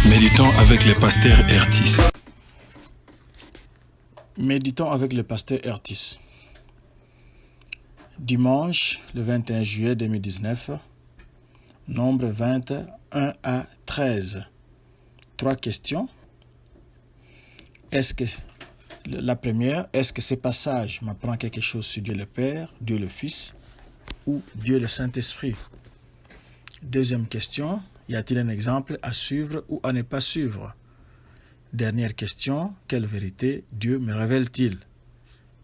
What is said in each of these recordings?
Méditons avec le pasteur Ertis. Méditons avec le pasteur Ertis. Dimanche, le 21 juillet 2019, nombre 21 à 13. 3 questions. La première, est-ce que ce passage m'apprend quelque chose sur Dieu le Père, Dieu le Fils ou Dieu le Saint-Esprit? Deuxième question, y a-t-il un exemple à suivre ou à ne pas suivre? Dernière question, quelle vérité Dieu me révèle-t-il?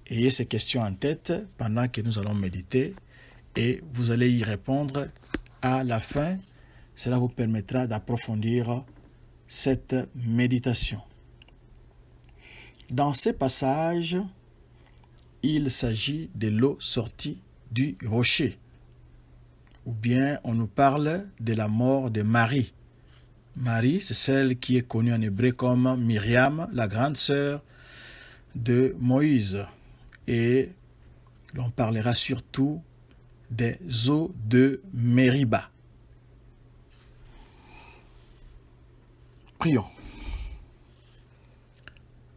Ayez ces questions en tête pendant que nous allons méditer et vous allez y répondre à la fin. Cela vous permettra d'approfondir cette méditation. Dans ces passages, il s'agit de l'eau sortie du rocher. Ou bien on nous parle de la mort de Marie. Marie, c'est celle qui est connue en hébreu comme Myriam, la grande sœur de Moïse. Et l'on parlera surtout des eaux de Mériba. Prions.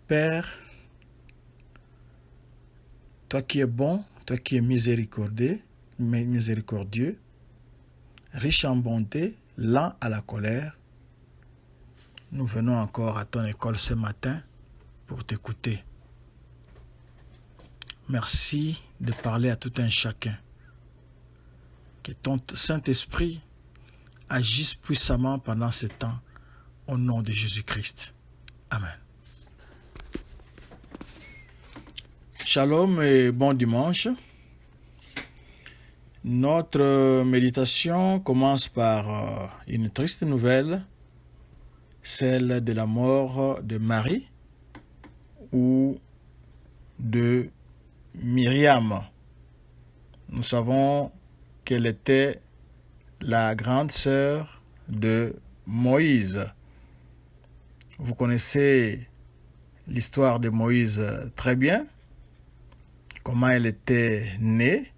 Père, toi qui es bon, toi qui es miséricordieux, riche en bonté, lent à la colère, nous venons encore à ton école ce matin pour t'écouter. Merci de parler à tout un chacun. Que ton Saint-Esprit agisse puissamment pendant ce temps, au nom de Jésus-Christ. Amen. Shalom et bon dimanche. Notre méditation commence par une triste nouvelle, celle de la mort de Marie ou de Myriam. Nous savons qu'elle était la grande sœur de Moïse. Vous connaissez l'histoire de Moïse très bien. Comment elle était née?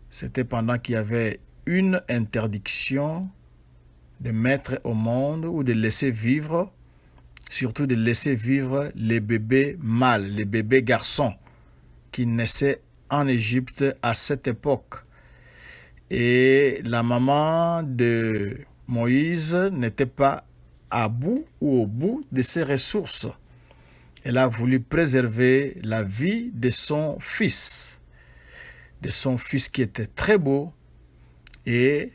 C'était pendant qu'il y avait une interdiction de mettre au monde ou de laisser vivre, surtout de laisser vivre les bébés mâles, les bébés garçons qui naissaient en Égypte à cette époque. Et la maman de Moïse n'était pas à bout ou au bout de ses ressources. Elle a voulu préserver la vie de son fils qui était très beau, et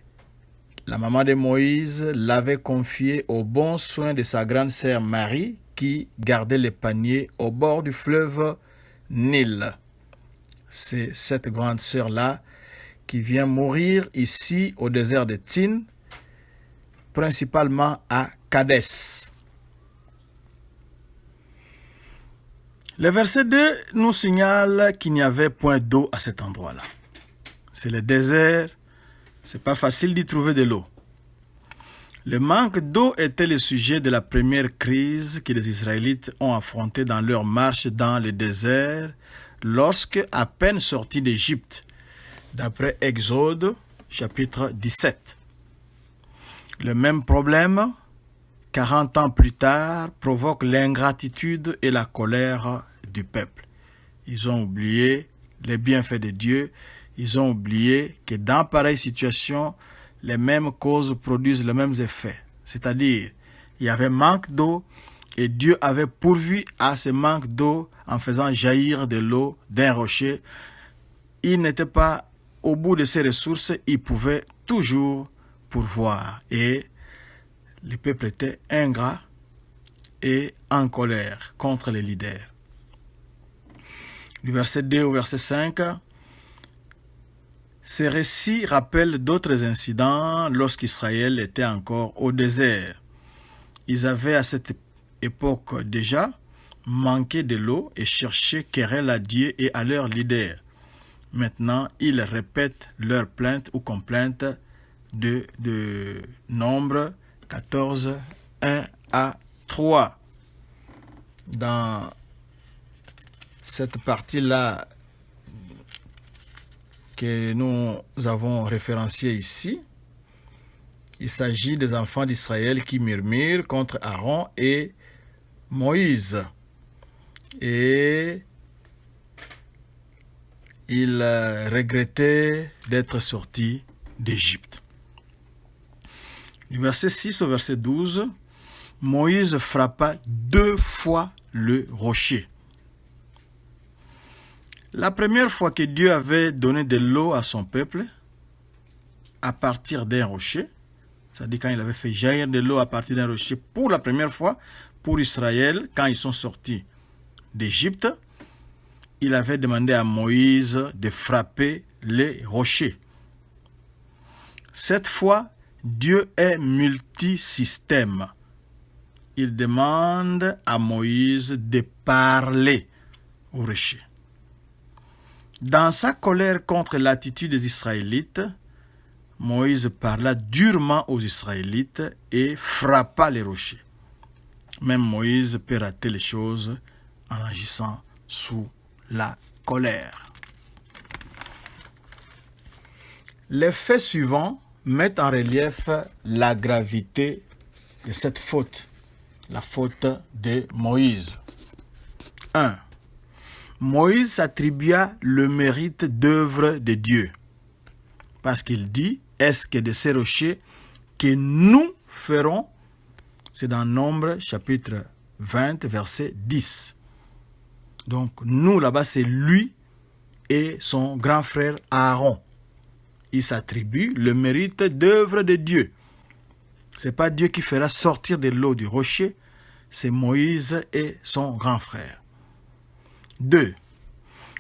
la maman de Moïse l'avait confié aux bons soins de sa grande sœur Marie qui gardait les paniers au bord du fleuve Nil. C'est cette grande sœur-là qui vient mourir ici au désert de Tsin, principalement à Kadès. Le verset 2 nous signale qu'il n'y avait point d'eau à cet endroit-là. C'est le désert, c'est pas facile d'y trouver de l'eau. Le manque d'eau était le sujet de la première crise que les Israélites ont affrontée dans leur marche dans le désert lorsque, à peine sortis d'Égypte, d'après Exode, chapitre 17. Le même problème, 40 ans plus tard, provoque l'ingratitude et la colère du peuple. Ils ont oublié les bienfaits de Dieu. Ils ont oublié que dans pareille situation, les mêmes causes produisent les mêmes effets. C'est-à-dire, il y avait manque d'eau et Dieu avait pourvu à ce manque d'eau en faisant jaillir de l'eau d'un rocher. Il n'était pas au bout de ses ressources, il pouvait toujours pourvoir. Et le peuple était ingrat et en colère contre les leaders. Du verset 2 au verset 5, ces récits rappellent d'autres incidents lorsqu'Israël était encore au désert. Ils avaient à cette époque déjà manqué de l'eau et cherché querelle à Dieu et à leurs leaders. Maintenant, ils répètent leurs plaintes ou complaintes de Nombre 14, 1 à 3. Dans cette partie-là que nous avons référenciée ici, Il s'agit des enfants d'Israël qui murmurent contre Aaron et Moïse. Et ils regrettaient d'être sortis d'Égypte. Du verset 6 au verset 12, Moïse frappa 2 fois le rocher. La première fois que Dieu avait donné de l'eau à son peuple, à partir d'un rocher, c'est-à-dire quand il avait fait jaillir de l'eau à partir d'un rocher pour la première fois pour Israël, quand ils sont sortis d'Égypte, il avait demandé à Moïse de frapper les rochers. Cette fois, Dieu est multisystème. Il demande à Moïse de parler aux rochers. Dans sa colère contre l'attitude des Israélites, Moïse parla durement aux Israélites et frappa les rochers. Même Moïse peut rater les choses en agissant sous la colère. Les faits suivants mettent en relief la gravité de cette faute, la faute de Moïse. 1. Moïse s'attribua le mérite d'œuvre de Dieu, parce qu'il dit, est-ce que de ces rochers que nous ferons, c'est dans Nombre chapitre 20, verset 10. Donc nous là-bas, c'est lui et son grand frère Aaron. Il s'attribue le mérite d'œuvre de Dieu. Ce n'est pas Dieu qui fera sortir de l'eau du rocher, c'est Moïse et son grand frère. 2.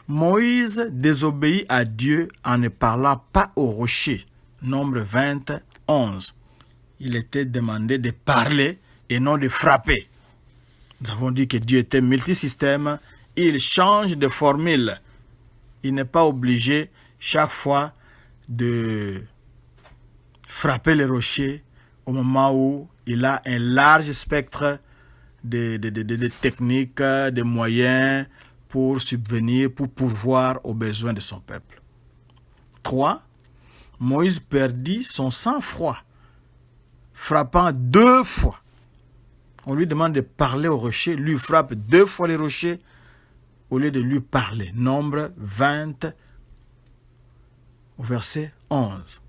Moïse désobéit à Dieu en ne parlant pas au rocher. Nombre 20, 11. Il était demandé de parler et non de frapper. Nous avons dit que Dieu était multisystème. Il change de formule. Il n'est pas obligé chaque fois de frapper les rochers au moment où il a un large spectre de techniques, de moyens pour subvenir, pour pourvoir aux besoins de son peuple. 3. Moïse perdit son sang-froid, frappant 2 fois. On lui demande de parler au rocher, lui frappe 2 fois les rochers au lieu de lui parler. Nombre 20, au verset 11.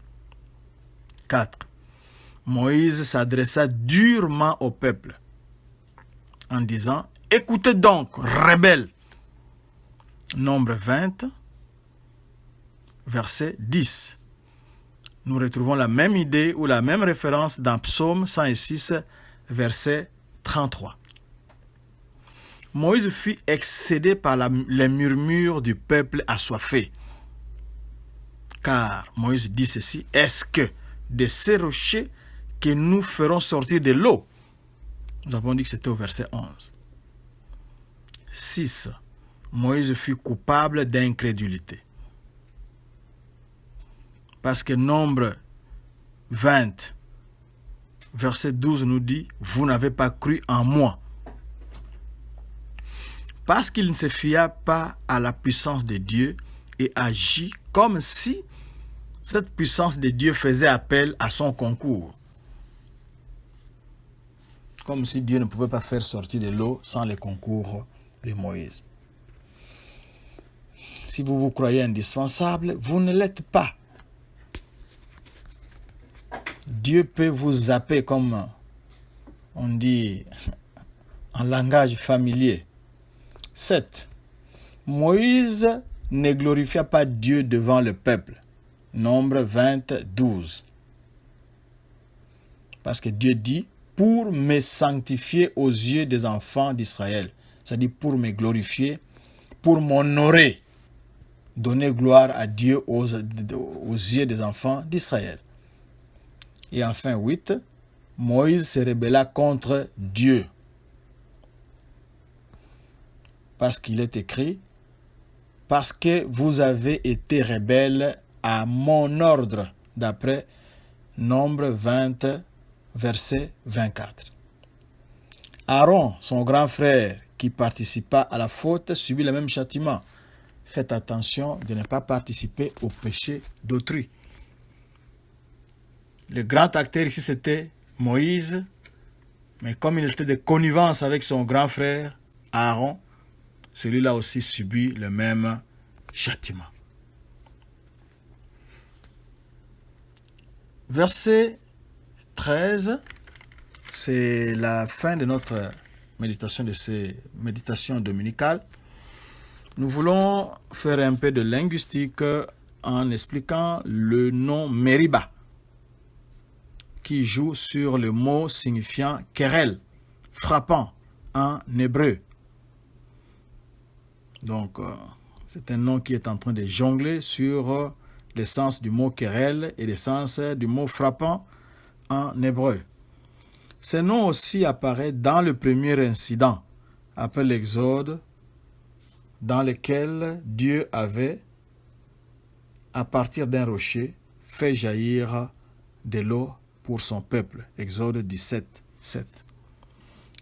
4. Moïse s'adressa durement au peuple en disant, « Écoutez donc, rebelles !» Nombre 20, verset 10. Nous retrouvons la même idée ou la même référence dans Psaume 106, verset 33. Moïse fut excédé par les murmures du peuple assoiffé. Car Moïse dit ceci, « Est-ce que de ces rochers que nous ferons sortir de l'eau ?» Nous avons dit que c'était au verset 11. 6. Moïse fut coupable d'incrédulité. Parce que Nombre 20, verset 12 nous dit, « Vous n'avez pas cru en moi. » Parce qu'il ne se fia pas à la puissance de Dieu et agit comme si cette puissance de Dieu faisait appel à son concours. Comme si Dieu ne pouvait pas faire sortir de l'eau sans le concours de Moïse. Si vous vous croyez indispensable, vous ne l'êtes pas. Dieu peut vous zapper comme on dit en langage familier. 7. Moïse ne glorifia pas Dieu devant le peuple. Nombre 20, 12. Parce que Dieu dit, pour me sanctifier aux yeux des enfants d'Israël. C'est-à-dire pour me glorifier, pour m'honorer. Donner gloire à Dieu aux yeux des enfants d'Israël. Et enfin 8, Moïse se rebella contre Dieu. Parce qu'il est écrit, « Parce que vous avez été rebelles à mon ordre » d'après Nombre 20, verset 24. Aaron, son grand frère, qui participa à la faute, subit le même châtiment. Faites attention de ne pas participer au péché d'autrui. Le grand acteur ici, c'était Moïse. Mais comme il était de connivence avec son grand frère, Aaron, celui-là aussi subit le même châtiment. Verset 13, c'est la fin de notre méditation, de ces méditations dominicales. Nous voulons faire un peu de linguistique en expliquant le nom Meriba, qui joue sur le mot signifiant querelle, frappant en hébreu. Donc, c'est un nom qui est en train de jongler sur le sens du mot querelle et le sens du mot frappant en hébreu. Ce nom aussi apparaît dans le premier incident, après l'Exode, dans lequel Dieu avait, à partir d'un rocher, fait jaillir de l'eau pour son peuple. Exode 17, 7.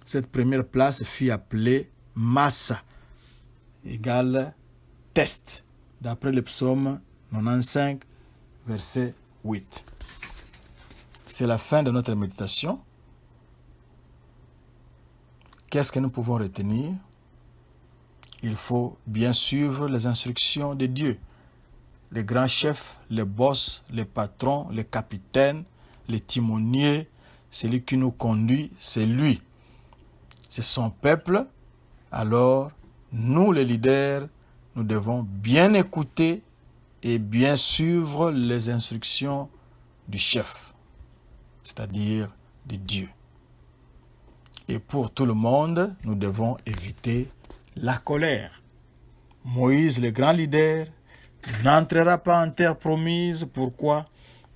Cette première place fut appelée Massa, égale test, d'après le psaume 95, verset 8. C'est la fin de notre méditation. Qu'est-ce que nous pouvons retenir? Il faut bien suivre les instructions de Dieu. Les grands chefs, les boss, les patrons, les capitaines, les timoniers, celui qui nous conduit, c'est lui. C'est son peuple. Alors, nous les leaders, nous devons bien écouter et bien suivre les instructions du chef, c'est-à-dire de Dieu. Et pour tout le monde, nous devons éviter la colère. Moïse, le grand leader, n'entrera pas en terre promise. Pourquoi?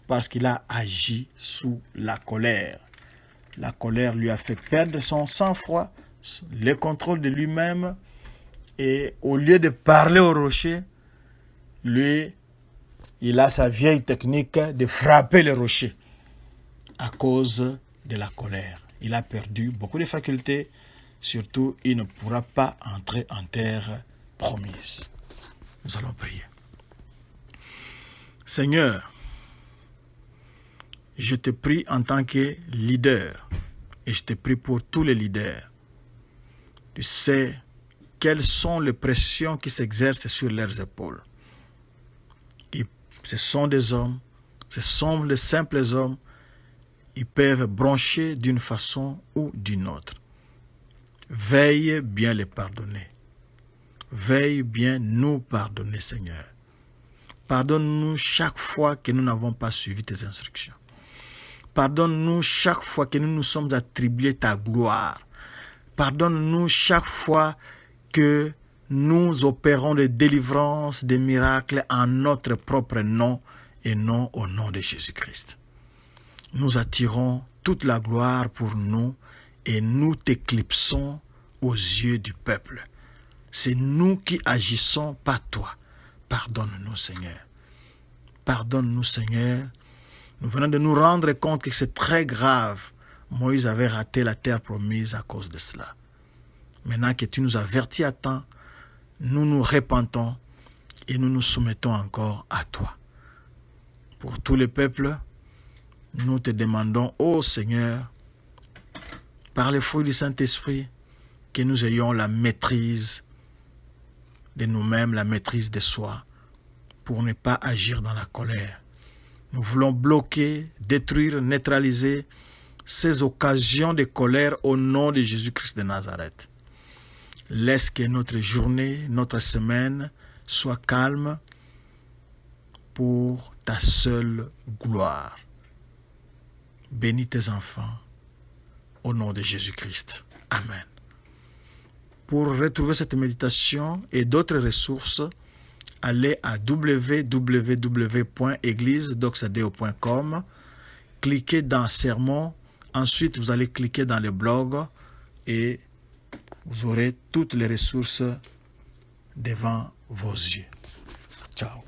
Parce qu'il a agi sous la colère. La colère lui a fait perdre son sang-froid, le contrôle de lui-même. Et au lieu de parler au rocher, lui, il a sa vieille technique de frapper le rocher à cause de la colère. Il a perdu beaucoup de facultés. Surtout, il ne pourra pas entrer en terre promise. Nous allons prier. Seigneur, je te prie en tant que leader, et je te prie pour tous les leaders. Tu sais quelles sont les pressions qui s'exercent sur leurs épaules. Ce sont des hommes, ce sont les simples hommes. Ils peuvent broncher d'une façon ou d'une autre. Veille bien les pardonner. Veille bien nous pardonner, Seigneur. Pardonne-nous chaque fois que nous n'avons pas suivi tes instructions. Pardonne-nous chaque fois que nous nous sommes attribués ta gloire. Pardonne-nous chaque fois que nous opérons des délivrances, des miracles en notre propre nom et non au nom de Jésus-Christ. Nous attirons toute la gloire pour nous et nous t'éclipsons aux yeux du peuple. C'est nous qui agissons, pas toi. Pardonne-nous, Seigneur. Pardonne-nous, Seigneur. Nous venons de nous rendre compte que c'est très grave. Moïse avait raté la terre promise à cause de cela. Maintenant que tu nous avertis à temps, nous nous repentons et nous nous soumettons encore à toi. Pour tous les peuples, nous te demandons, ô Seigneur, par le fruit du Saint-Esprit, que nous ayons la maîtrise de nous-mêmes, la maîtrise de soi, pour ne pas agir dans la colère. Nous voulons bloquer, détruire, neutraliser ces occasions de colère au nom de Jésus-Christ de Nazareth. Laisse que notre journée, notre semaine soit calme pour ta seule gloire. Bénis tes enfants au nom de Jésus-Christ. Amen. Pour retrouver cette méditation et d'autres ressources, allez à www.églisedoxadeo.com, cliquez dans Sermons, ensuite vous allez cliquer dans le blog et vous aurez toutes les ressources devant vos yeux. Ciao.